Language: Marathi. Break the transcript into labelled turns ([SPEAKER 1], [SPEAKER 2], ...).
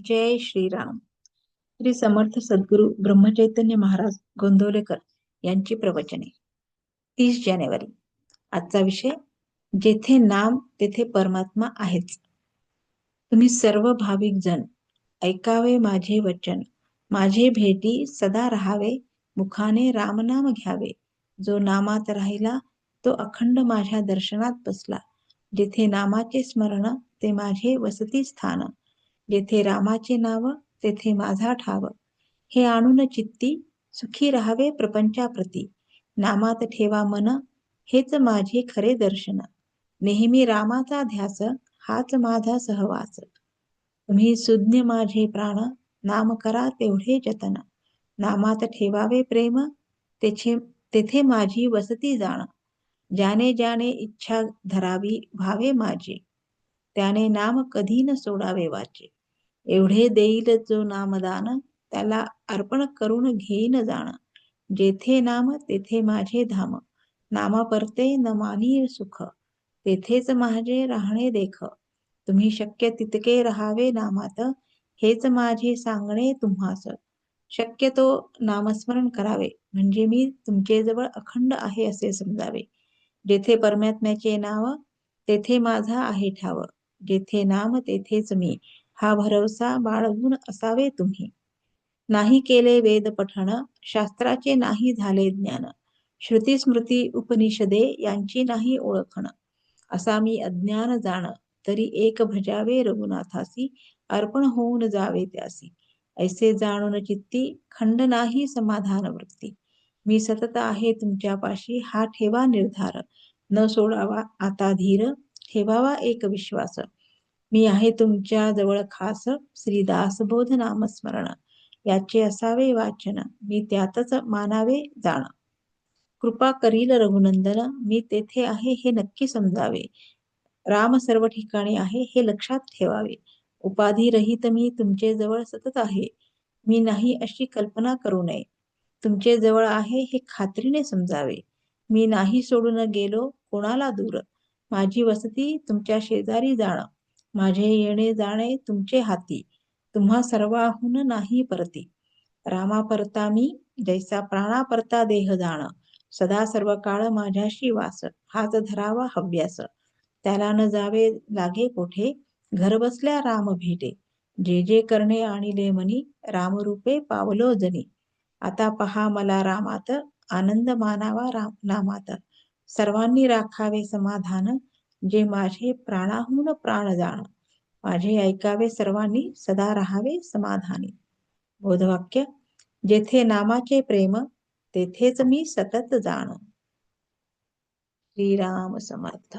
[SPEAKER 1] जय श्रीराम. श्री समर्थ सद्गुरू ब्रह्मचैतन्य महाराज गोंदवलेकर यांची प्रवचने. 30 जानेवारी. आजचा विषय, जेथे नाम तेथे परमात्मा आहेच. तुम्ही सर्व भाविक जण ऐकावे माझे वचन, माझे भेटी सदा राहावे, मुखाने रामनाम घ्यावे. जो नामात राहिला तो अखंड माझ्या दर्शनात बसला. जेथे नामाचे स्मरण ते माझे वसती स्थान. जेथे रामाचे नाव तेथे माझा ठाव. हे आणून चित्ती सुखी राहावे प्रपंचाप्रती. नामात ठेवा मन हेच माझे खरे दर्शन. नेहमी रामाचा ध्यास हाच माझा सहवास. तुम्ही सुज्ञ माझे प्राण, नाम करा तेवढे जतन. नामात ठेवावे प्रेम तेथे माझी वसती जाण. ज्याने ज्याने इच्छा धरावी भावे माझे, त्याने नाम कधी न सोडावे वाचे. एवढे देईल जो नामदान, त्याला अर्पण करून घेईन जाण. जेथे नाम तेथे माझे धाम, नामा परते न मानी सुख. तेथेच माझे राहणे देख. तुम्ही शक्य तितके राहावे नामात, हेच माझे सांगणे तुम्हास. शक्यतो नामस्मरण करावे, म्हणजे मी तुमचे जवळ अखंड आहे असे समजावे. जेथे परमात्म्याचे नाव तेथे माझा आहे ठाव. जेथे नाम तेथेच मी, हा भरवसा बाळगून असावे तुम्ही. नाही केले वेद पठण, शास्त्राचे नाही झाले ज्ञान. श्रुती स्मृती उपनिषदे यांची नाही ओळखण. असा मी अज्ञान जाण, तरी एक भजावे रघुनाथासी. अर्पण होऊन जावे त्यासी. ऐसे जाणून चित्ती खंड नाही समाधान वृत्ती. मी सतत आहे तुमच्यापाशी, हा ठेवा निर्धार. न सोडावा आता धीर, ठेवावा एक विश्वास. मी आहे तुमच्या जवळ खास, श्री दासबोध नामस्मरण. याचे असावे वाचन, मी त्यातच मानावे जाण. कृपा करील रघुनंदन, मी तेथे आहे हे नक्की समजावे. राम सर्व ठिकाणी आहे हे लक्षात ठेवावे. उपाधी रहित मी तुमचे जवळ सतत आहे. मी नाही अशी कल्पना करू नये. तुमचे जवळ आहे हे खात्रीने समजावे. मी नाही सोडून गेलो कोणाला दूर. माझी वसती तुमच्या शेजारी जाण. माझे येणे जाणे तुमचे हाती. तुम्हा सर्वाहून नाही परती. रामा परता मी, जैसा प्राणा परता देह जाण. सदा सर्व काळ माझ्याशी वास, हाच धरावा हव्यास. त्याला न जावे लागे कोठे, घर बसल्या राम भेटे. जे जे करणे आणिले मनी, रामरूपे पावलो जनी. आता पहा मला रामात, आनंद मानावा नामात. सर्वांनी राखावे समाधान, जे माझे प्राणाहून प्राण जाण. माझे ऐकावे सर्वांनी, सदा राहावे समाधानी. बोधवाक्य, जेथे नामाचे प्रेम तेथेच मी सतत जाण. श्रीराम समर्थ.